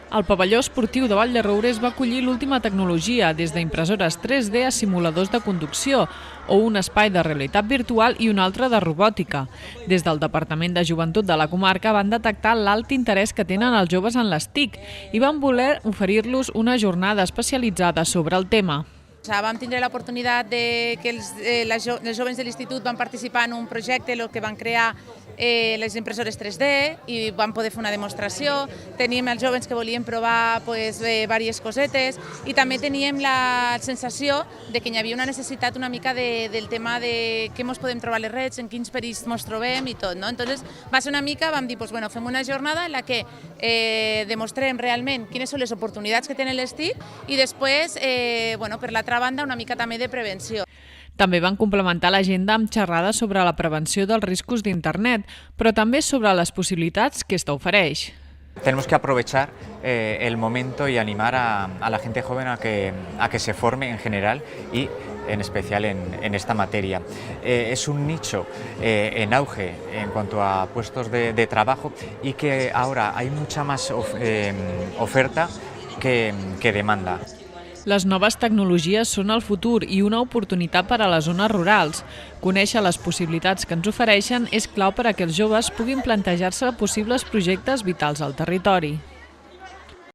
El pavelló esportiu de Vall de Roures va acollir l'última tecnologia, des d'impressores 3D a simuladors de conducció, o un espai de realitat virtual i un altre de robòtica. Des del Departament de Joventut de la comarca van detectar l'alt interès que tenen els joves en les TIC i van voler oferir-los una jornada especialitzada sobre el tema. Vam tindre l'oportunitat que els jovens de l'institut van participar en un projecte que van crear les impressores 3D i van poder fer una demostració. Teníem els jovens que volien provar diverses cosetes i també teníem la sensació de que hi havia una necessitat una mica del tema de què ens podem trobar les redes, en quins perills ens trobem i tot. Entonces va ser una mica, vam dir, fem una jornada en la que demostrem realment quines són les oportunitats que tenen les TIC i després, per l'altra banda, una mica també de prevenció. També van complementar l'agenda amb xerrades sobre la prevenció dels riscos d'internet, però també sobre les possibilitats que esta ofereix. Tenemos que aprovechar el momento y animar a la gente joven a que se forme en general y en especial en esta materia. Es un nicho en auge en cuanto a puestos de trabajo y que ahora hay mucha más oferta que demanda. Les noves tecnologies són el futur i una oportunitat per a les zones rurals. Conèixer les possibilitats que ens ofereixen és clau per a que els joves puguin plantejar-se possibles projectes vitals al territori.